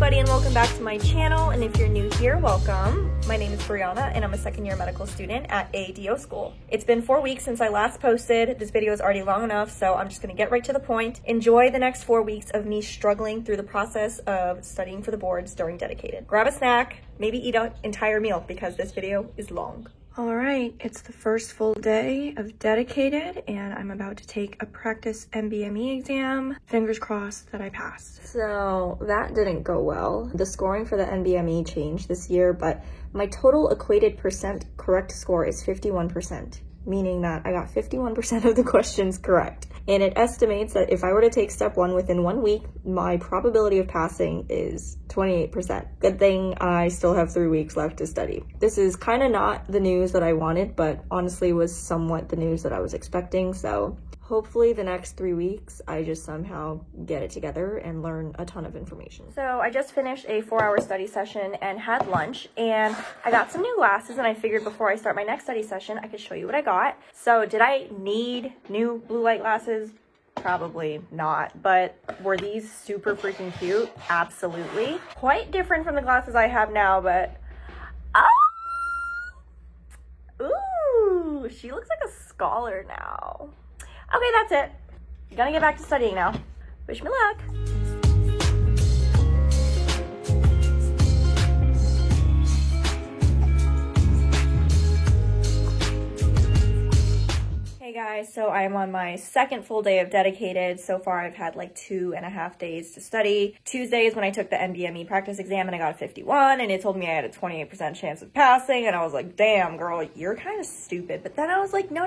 everybody, and welcome back to my channel. And if you're new here, welcome. My name is Brianna and I'm a second-year medical student at ADO School. It's been 4 weeks since I last posted. This video is already long enough, so I'm just gonna get right to the point. Enjoy the next 4 weeks of me struggling through the process of studying for the boards during dedicated. Grab a snack, maybe eat an entire meal because this video is long. All right, it's the first full day of dedicated and I'm about to take a practice NBME exam. Fingers crossed that I passed. So that didn't go well. The scoring for the NBME changed this year, but my total equated percent correct score is 51%, meaning that I got 51% of the questions correct. And it estimates that if I were to take step 1 within 1 week, my probability of passing is 28%. Good thing I still have 3 weeks left to study. This is kind of not the news that I wanted, but honestly was somewhat the news that I was expecting. So hopefully the next 3 weeks, I just somehow get it together and learn a ton of information. So I just finished a 4-hour study session and had lunch, and I got some new glasses, and I figured before I start my next study session, I could show you what I got. So did I need new blue light glasses? Probably not, but were these super freaking cute? Absolutely. Quite different from the glasses I have now, but ooh, she looks like a scholar now. Okay, that's it. Gonna get back to studying now. Wish me luck. Hey guys, so I'm on my second full day of dedicated. So far I've had like 2.5 days to study. Tuesday is when I took the NBME practice exam and I got a 51, and it told me I had a 28% chance of passing, and I was like, damn girl, you're kind of stupid. But then I was like, no,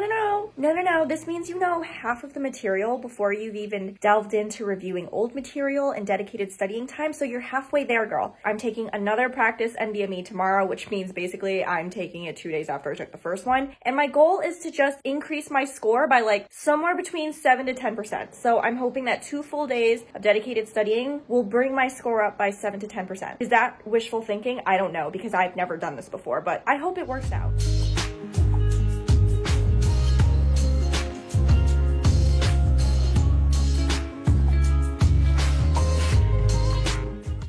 this means you know half of the material before you've even delved into reviewing old material and dedicated studying time, so you're halfway there, girl. I'm taking another practice NBME tomorrow, which means basically I'm taking it 2 days after I took the first one, and my goal is to just increase my score by like somewhere between 7 to 10%. So I'm hoping that 2 full days of dedicated studying will bring my score up by 7 to 10%. Is that wishful thinking? I don't know, because I've never done this before, but I hope it works out.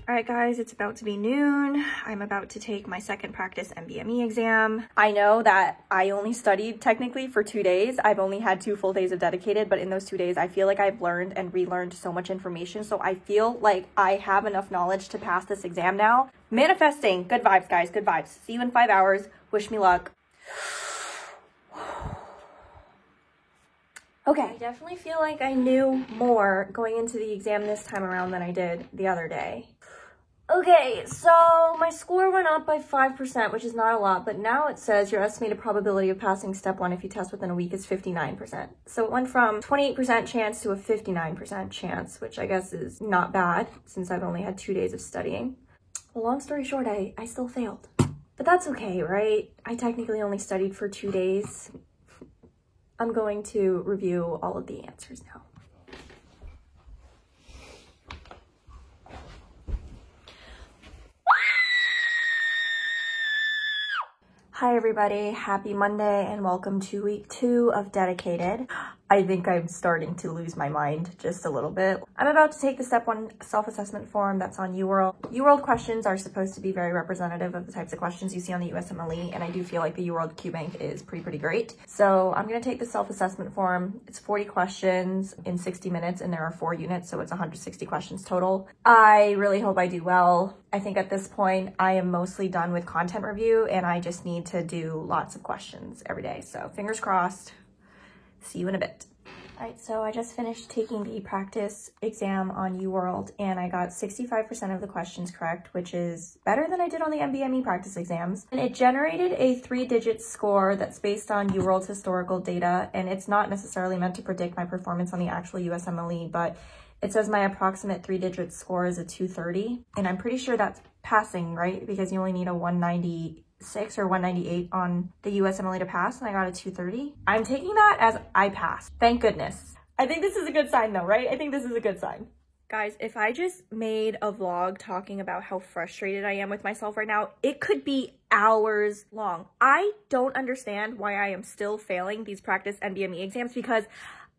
All right, guys, it's about to be noon. I'm about to take my second practice NBME exam. I know that I only studied technically for 2 days. I've only had 2 full days of dedicated, but in those 2 days, I feel like I've learned and relearned so much information. So I feel like I have enough knowledge to pass this exam now. Manifesting. Good vibes, guys. Good vibes. See you in 5 hours. Wish me luck. Okay, I definitely feel like I knew more going into the exam this time around than I did the other day. Okay, so my score went up by 5%, which is not a lot, but now it says your estimated probability of passing step 1 if you test within a week is 59%. So it went from 28% chance to a 59% chance, which I guess is not bad since I've only had 2 days of studying. Well, long story short, I still failed. But that's okay, right? I technically only studied for 2 days. I'm going to review all of the answers now. Hi everybody, happy Monday and welcome to week 2 of dedicated. I think I'm starting to lose my mind just a little bit. I'm about to take the step 1 self-assessment form that's on UWorld. UWorld questions are supposed to be very representative of the types of questions you see on the USMLE, and I do feel like the UWorld QBank is pretty great. So I'm gonna take the self-assessment form. It's 40 questions in 60 minutes and there are 4 units, so it's 160 questions total. I really hope I do well. I think at this point I am mostly done with content review and I just need to do lots of questions every day. So fingers crossed. See you in a bit. All right, so I just finished taking the practice exam on UWorld and I got 65% of the questions correct, which is better than I did on the NBME practice exams. And it generated a 3-digit score that's based on UWorld's historical data, and it's not necessarily meant to predict my performance on the actual USMLE, but it says my approximate 3-digit score is a 230, and I'm pretty sure that's passing, right? Because you only need a 196 or 198 on the USMLE to pass, and I got a 230. I'm taking that as I passed. Thank goodness. I think this is a good sign though, right? I think this is a good sign. Guys, if I just made a vlog talking about how frustrated I am with myself right now, it could be hours long. I don't understand why I am still failing these practice NBME exams because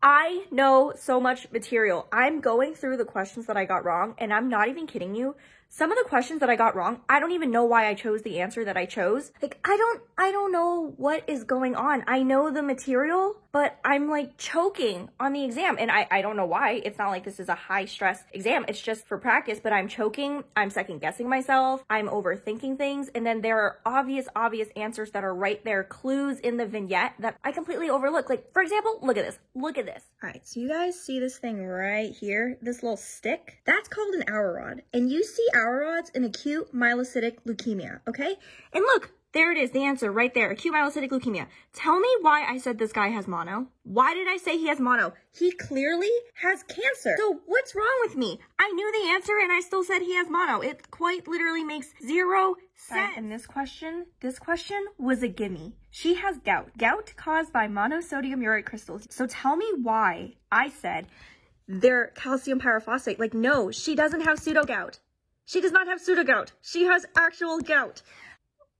I know so much material. I'm going through the questions that I got wrong, and I'm not even kidding you. some of the questions that I got wrong, I don't even know why I chose the answer that I chose. Like, I don't know what is going on. I know the material, but I'm like choking on the exam, and I don't know why. It's not like this is a high stress exam. It's just for practice, but I'm choking. I'm second guessing myself. I'm overthinking things. And then there are obvious answers that are right there, clues in the vignette that I completely overlook. Like, for example, look at this. Look at this. All right, so you guys see this thing right here, this little stick? That's called an hour rod. And you see hour rods in acute myelocytic leukemia, okay? And look, there it is, the answer right there, acute myelocytic leukemia. Tell me why I said this guy has mono. Why did I say he has mono? He clearly has cancer. So what's wrong with me? I knew the answer and I still said he has mono. It quite literally makes zero sense. And this question was a gimme. She has gout caused by monosodium urate crystals. So tell me why I said they're calcium pyrophosphate. Like, no, she doesn't have pseudo-gout. She does not have pseudo-gout. She has actual gout.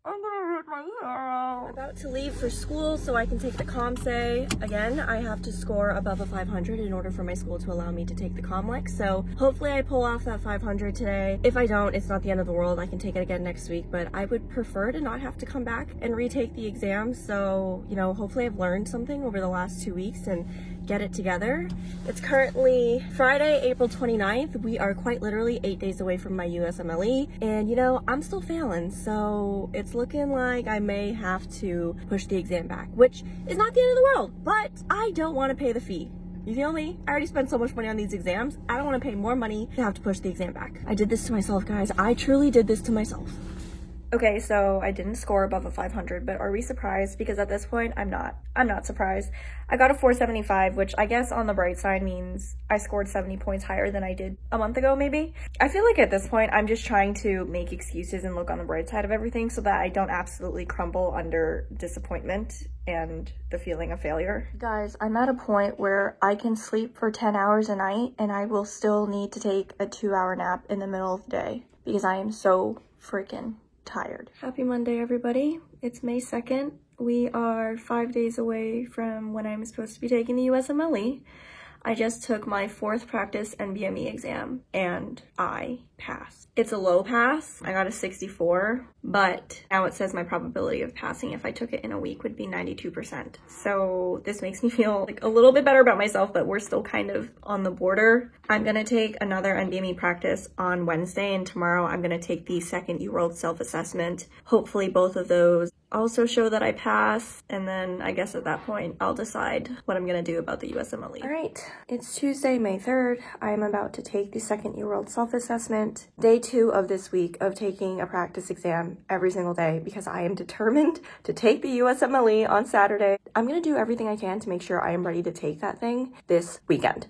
I'm gonna rip my hair out. I'm about to leave for school so I can take the ComSci. Again, I have to score above a 500 in order for my school to allow me to take the ComLec. So hopefully I pull off that 500 today. If I don't, it's not the end of the world. I can take it again next week, but I would prefer to not have to come back and retake the exam. So, you know, hopefully I've learned something over the last 2 weeks and get it together. It's currently Friday, April 29th. We are quite literally 8 days away from my USMLE, and you know, I'm still failing, so it's looking like I may have to push the exam back, which is not the end of the world, but I don't want to pay the fee. You feel me? I already spent so much money on these exams. I don't want to pay more money to have to push the exam back. I did this to myself, guys. I truly did this to myself. Okay, so I didn't score above a 500, but are we surprised? Because at this point, I'm not surprised. I got a 475, which I guess on the bright side means I scored 70 points higher than I did a month ago, maybe. I feel like at this point, I'm just trying to make excuses and look on the bright side of everything so that I don't absolutely crumble under disappointment and the feeling of failure. Guys, I'm at a point where I can sleep for 10 hours a night and I will still need to take a 2-hour nap in the middle of the day because I am so freaking tired. Happy Monday, everybody. It's May 2nd. We are 5 days away from when I'm supposed to be taking the USMLE. I just took my 4th practice NBME exam and I passed. It's a low pass. I got a 64, but now it says my probability of passing if I took it in a week would be 92%. So this makes me feel like a little bit better about myself, but we're still kind of on the border. I'm gonna take another NBME practice on Wednesday, and tomorrow I'm gonna take the second UWorld self-assessment. Hopefully both of those also show that I pass, and then I guess at that point I'll decide what I'm gonna do about the USMLE. All right, it's Tuesday, May 3rd. I'm about to take the second UWorld self-assessment. Day 2 of this week of taking a practice exam every single day because I am determined to take the USMLE on Saturday. I'm gonna do everything I can to make sure I am ready to take that thing this weekend.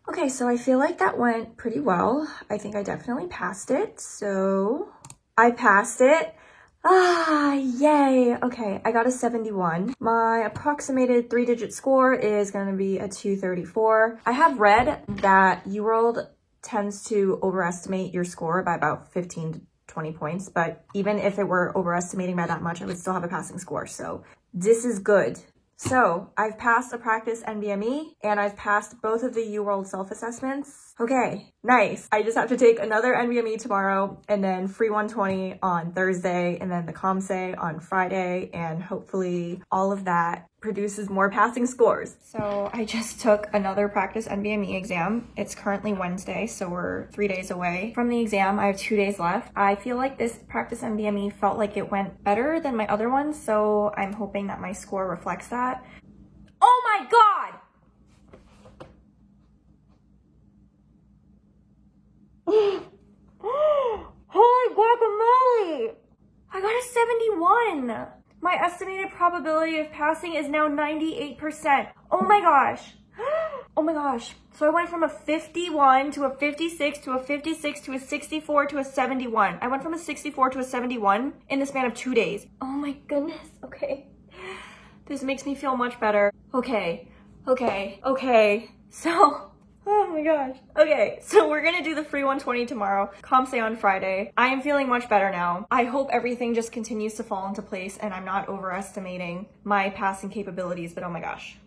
Okay, so I feel like that went pretty well. I think I definitely passed it, so I passed it. Ah, yay. Okay, I got a 71. My approximated 3-digit score is going to be a 234. I have read that UWorld tends to overestimate your score by about 15 to 20 points, but even if it were overestimating by that much, I would still have a passing score, so this is good. So I've passed a practice NBME and I've passed both of the UWorld self-assessments. Okay, nice. I just have to take another NBME tomorrow and then free 120 on Thursday and then the ComSci on Friday, and hopefully all of that produces more passing scores. So I just took another practice NBME exam. It's currently Wednesday, so we're 3 days away from the exam. I have 2 days left. I feel like this practice NBME felt like it went better than my other ones, so I'm hoping that my score reflects that. Oh my God! Holy guacamole! I got a 71! My estimated probability of passing is now 98%. Oh my gosh. Oh my gosh. So I went from a 51 to a 56 to a 56 to a 64 to a 71. I went from a 64 to a 71 in the span of 2 days. Oh my goodness. Okay. This makes me feel much better. Okay. So, oh my gosh. Okay, so we're gonna do the free 120 tomorrow, ComSci on Friday. I am feeling much better now. I hope everything just continues to fall into place and I'm not overestimating my passing capabilities, but oh my gosh.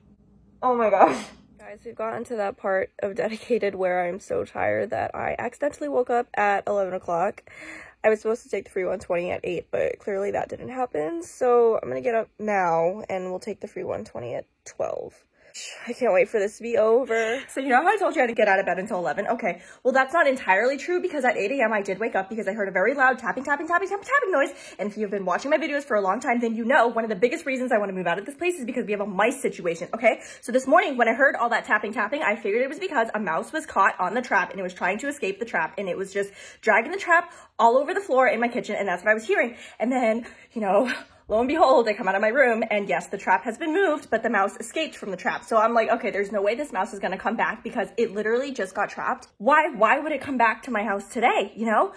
Oh my gosh. Guys, Guys, we've gotten to that part of dedicated where I'm so tired that I accidentally woke up at 11 o'clock. I was supposed to take the free 120 at 8, but clearly that didn't happen. So I'm gonna get up now and we'll take the free 120 at 12. I can't wait for this to be over. So you know how I told you I had to get out of bed until 11? Okay, well that's not entirely true because at 8 a.m. I did wake up because I heard a very loud tapping noise. And if you've been watching my videos for a long time, then you know one of the biggest reasons I want to move out of this place is because we have a mice situation, okay? So this morning when I heard all that tapping, I figured it was because a mouse was caught on the trap and it was trying to escape the trap and it was just dragging the trap all over the floor in my kitchen, and that's what I was hearing. And then, you know, lo and behold, I come out of my room and yes, the trap has been moved, but the mouse escaped from the trap. So I'm like, okay, there's no way this mouse is gonna come back because it literally just got trapped. Why would it come back to my house today, you know?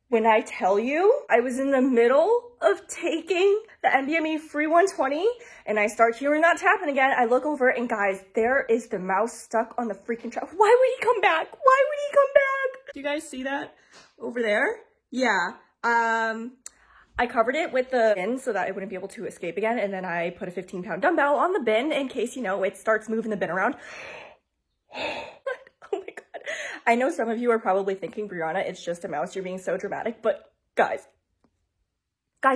When I tell you, I was in the middle of taking the NBME free 120 and I start hearing that tapping again. I look over and guys, there is the mouse stuck on the freaking trap. Why would he come back? Why would he come back? Do you guys see that over there? Yeah. I covered it with the bin so that it wouldn't be able to escape again. And then I put a 15-pound dumbbell on the bin in case, you know, it starts moving the bin around. Oh my God. I know some of you are probably thinking, Brianna, it's just a mouse. You're being so dramatic. But guys,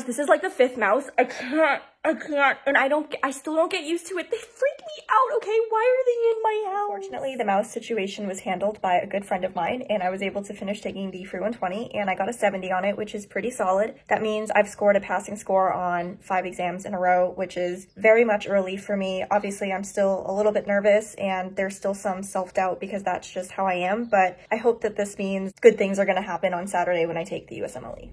this is like the 5th mouse. I can't, and I still don't get used to it. They freak me out, okay? Why are they in my house? Fortunately, the mouse situation was handled by a good friend of mine, and I was able to finish taking the free 120, and I got a 70 on it, which is pretty solid. That means I've scored a passing score on 5 exams in a row, which is very much a relief for me. Obviously, I'm still a little bit nervous, and there's still some self-doubt because that's just how I am, but I hope that this means good things are going to happen on Saturday when I take the USMLE.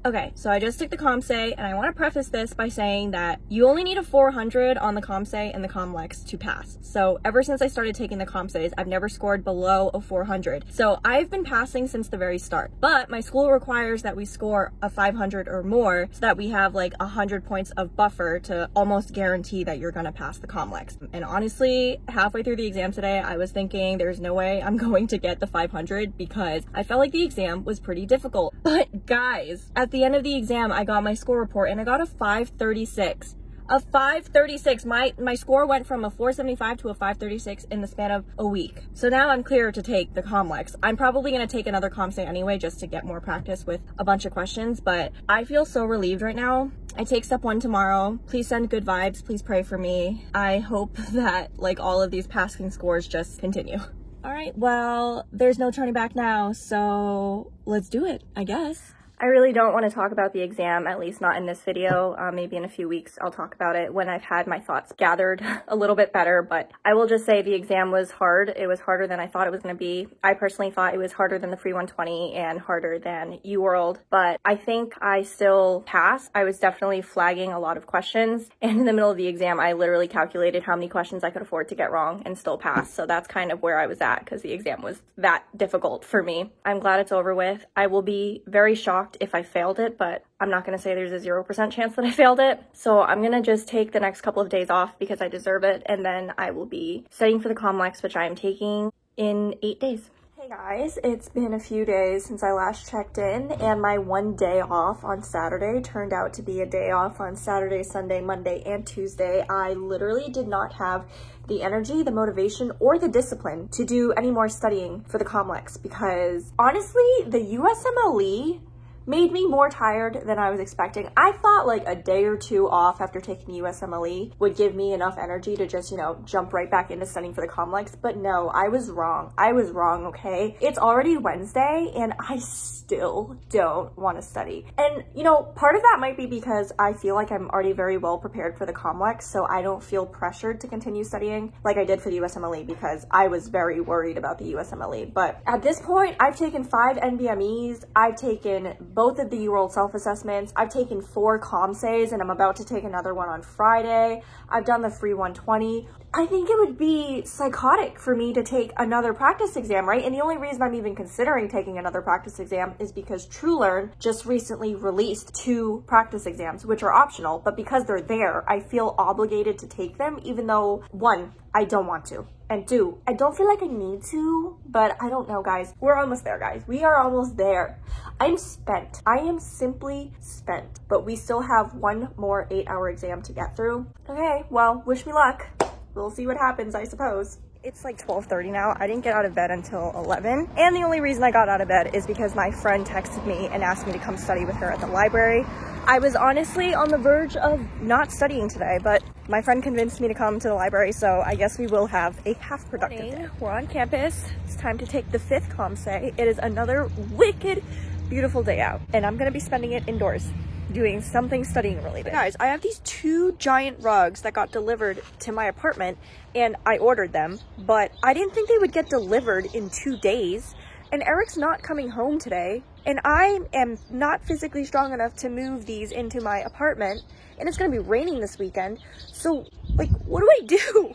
Okay, so I just took the ComSci, and I want to preface this by saying that you only need a 400 on the ComSci and the ComLex to pass. So ever since I started taking the ComScis, I've never scored below a 400. So I've been passing since the very start, but my school requires that we score a 500 or more so that we have like 100 points of buffer to almost guarantee that you're gonna pass the ComLex. And honestly, halfway through the exam today, I was thinking there's no way I'm going to get the 500 because I felt like the exam was pretty difficult. But guys, at the end of the exam, I got my score report and I got a 536. A 536. My score went from a 475 to a 536 in the span of a week. So now I'm clear to take the ComLex. I'm probably going to take another ComSci anyway just to get more practice with a bunch of questions, but I feel so relieved right now. I take step 1 tomorrow. Please send good vibes. Please pray for me. I hope that like all of these passing scores just continue. All right, well, there's no turning back now, so let's do it, I guess. I really don't want to talk about the exam, at least not in this video. Maybe in a few weeks I'll talk about it when I've had my thoughts gathered a little bit better, but I will just say the exam was hard. It was harder than I thought it was going to be. I personally thought it was harder than the free 120 and harder than UWorld, but I think I still passed. I was definitely flagging a lot of questions, and in the middle of the exam I literally calculated how many questions I could afford to get wrong and still pass. So that's kind of where I was at because the exam was that difficult for me. I'm glad it's over with. I will be very shocked if I failed it, but I'm not going to say there's a 0% chance that I failed it. So I'm going to just take the next couple of days off because I deserve it, and then I will be studying for the ComLex, which I am taking in 8 days. Hey guys, it's been a few days since I last checked in, and my one day off on Saturday turned out to be a day off on Saturday, Sunday, Monday, and Tuesday. I literally did not have the energy, the motivation, or the discipline to do any more studying for the ComLex because honestly, the USMLE made me more tired than I was expecting. I thought like a day or 2 off after taking the USMLE would give me enough energy to just, you know, jump right back into studying for the ComLex, but no, I was wrong. I was wrong, okay? It's already Wednesday and I still don't want to study. And, you know, part of that might be because I feel like I'm already very well prepared for the ComLex, so I don't feel pressured to continue studying like I did for the USMLE because I was very worried about the USMLE. But at this point, I've taken 5 NBMEs, I've taken both of the UWorld self-assessments. I've taken 4 ComScis and I'm about to take another one on Friday. I've done the free 120. I think it would be psychotic for me to take another practice exam, right? And the only reason I'm even considering taking another practice exam is because TrueLearn just recently released 2 practice exams, which are optional, but because they're there, I feel obligated to take them, even though 1, I don't want to. And 2, I don't feel like I need to, but I don't know, guys. We're almost there, guys. We are almost there. I'm spent. I am simply spent. But we still have one more 8-hour exam to get through. Okay, well, wish me luck. we'll see what happens, I suppose. It's like 12:30 now. I didn't get out of bed until 11. And the only reason I got out of bed is because my friend texted me and asked me to come study with her at the library. I was honestly on the verge of not studying today, but my friend convinced me to come to the library, so I guess we will have a half productive day. We're on campus. It's time to take the 5th ComSci. It is another wicked, beautiful day out, and I'm gonna be spending it indoors, doing something studying related. Guys, I have these 2 giant rugs that got delivered to my apartment, and I ordered them, but I didn't think they would get delivered in 2 days. And Eric's not coming home today, and I am not physically strong enough to move these into my apartment, and it's gonna be raining this weekend. So, like, what do I do?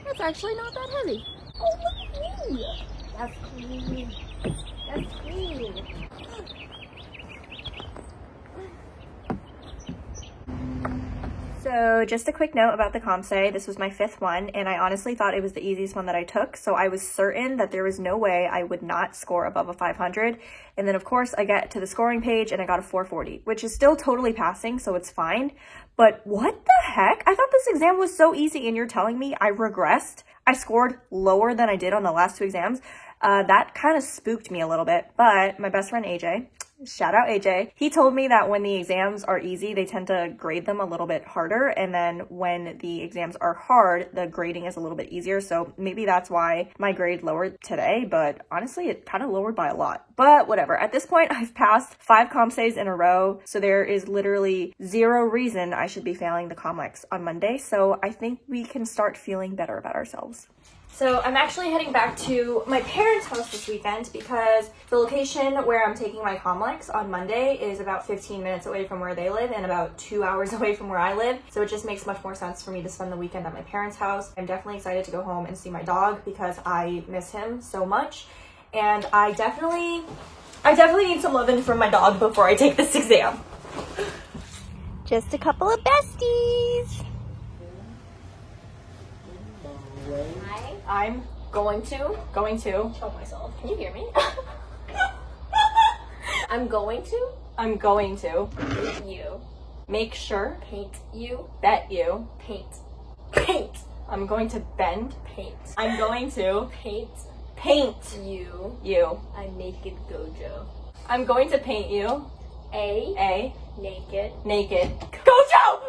That's actually not that heavy. Oh, look at me! That's clean. That's clean. So just a quick note about the ComSci. This was my 5th one, and I honestly thought it was the easiest one that I took, so I was certain that there was no way I would not score above a 500. And then of course I get to the scoring page and I got a 440, which is still totally passing, so it's fine. But what the heck? I thought this exam was so easy, and you're telling me I regressed? I scored lower than I did on the last 2 exams. That kind of spooked me a little bit, but my best friend AJ, shout out AJ, he told me that when the exams are easy, they tend to grade them a little bit harder, and then when the exams are hard, the grading is a little bit easier. So maybe that's why my grade lowered today, but honestly, it kind of lowered by a lot. But whatever. At this point, I've passed 5 ComScis in a row, so there is literally 0 reason I should be failing the ComLex on Monday, so I think we can start feeling better about ourselves. So I'm actually heading back to my parents' house this weekend because the location where I'm taking my ComLex on Monday is about 15 minutes away from where they live and about 2 hours away from where I live. So it just makes much more sense for me to spend the weekend at my parents' house. I'm definitely excited to go home and see my dog because I miss him so much. And I definitely need some loving from my dog before I take this exam. Just a couple of besties. I'm going to choke myself. Can you hear me? I'm going to paint you. Make sure. Paint you. Bet you. Paint. I'm going to bend. Paint. I'm going to paint you. A naked Gojo. I'm going to paint you a naked Gojo.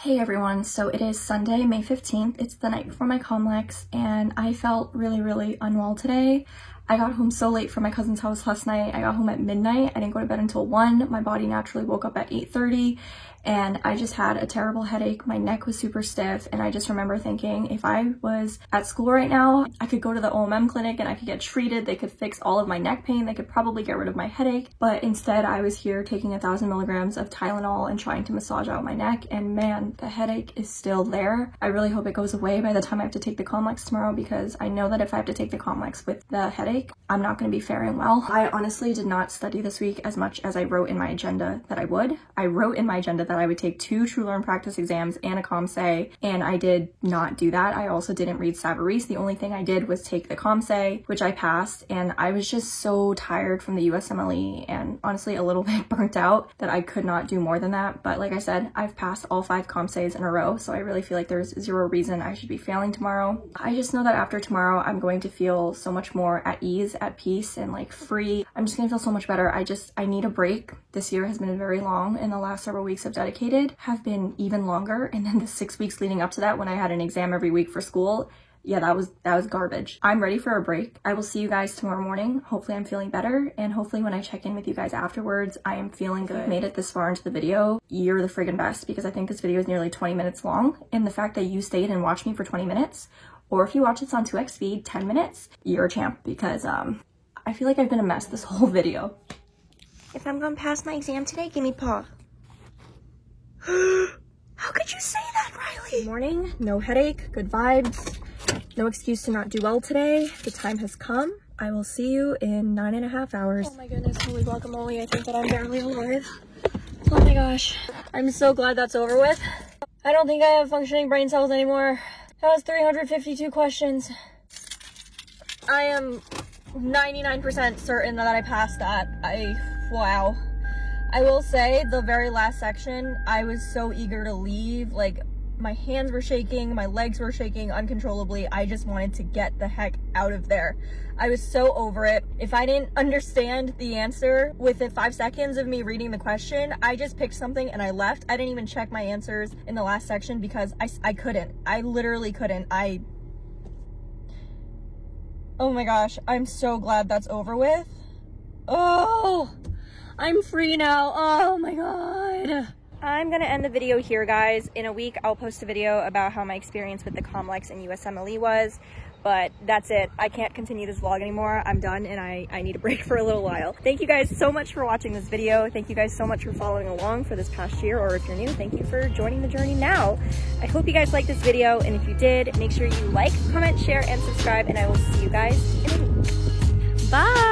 Hey everyone, so it is Sunday, May 15th. It's the night before my ComLex, and I felt really unwell today. I got home so late from my cousin's house last night. I got home at midnight. I didn't go to bed until 1. My body naturally woke up at 8:30, and I just had a terrible headache. My neck was super stiff, and I just remember thinking if I was at school right now, I could go to the OMM clinic and I could get treated. They could fix all of my neck pain. They could probably get rid of my headache. But instead, I was here taking 1,000 milligrams of Tylenol and trying to massage out my neck, and man, the headache is still there. I really hope it goes away by the time I have to take the ComLex tomorrow, because I know that if I have to take the ComLex with the headache, I'm not going to be faring well. I honestly did not study this week as much as I wrote in my agenda that I would. I wrote in my agenda that I would take 2 True Learn practice exams and a ComSci, and I did not do that. I also didn't read Savarese. The only thing I did was take the ComSci, which I passed, and I was just so tired from the USMLE and honestly a little bit burnt out that I could not do more than that. But like I said, I've passed all 5 ComScis in a row, so I really feel like there's 0 reason I should be failing tomorrow. I just know that after tomorrow, I'm going to feel so much more at ease, at peace, and like free. I'm just gonna feel so much better. I need a break. This year has been very long, and the last several weeks of Dedicated have been even longer, and then the 6 weeks leading up to that when I had an exam every week for school, yeah, that was garbage. I'm ready for a break. I will see you guys tomorrow morning. Hopefully I'm feeling better, and hopefully when I check in with you guys afterwards, I am feeling good. If you've made it this far into the video, you're the friggin' best, because I think this video is nearly 20 minutes long, and the fact that you stayed and watched me for 20 minutes, or if you watch this on 2x speed, 10 minutes, you're a champ, because I feel like I've been a mess this whole video. If I'm gonna pass my exam today, give me paw. How could you say that, Riley? Good morning, no headache, good vibes, no excuse to not do well today. The time has come. I will see you in 9.5 hours. Oh my goodness, holy guacamole, I think that I'm barely alive. Oh my gosh, I'm so glad that's over with. I don't think I have functioning brain cells anymore. That was 352 questions. I am 99% certain that I passed that. Wow. I will say the very last section, I was so eager to leave. Like, my hands were shaking, my legs were shaking uncontrollably. I just wanted to get the heck out of there. I was so over it. If I didn't understand the answer within 5 seconds of me reading the question, I just picked something and I left. I didn't even check my answers in the last section because I couldn't. I literally couldn't. Oh my gosh, I'm so glad that's over with. Oh, I'm free now. Oh my God. I'm gonna end the video here, guys. In a week, I'll post a video about how my experience with the Comlex and USMLE was, but that's it. I can't continue this vlog anymore. I'm done and I need a break for a little while. Thank you guys so much for watching this video. Thank you guys so much for following along for this past year, or if you're new, thank you for joining the journey now. I hope you guys liked this video, and if you did, make sure you like, comment, share, and subscribe, and I will see you guys in a week. Bye!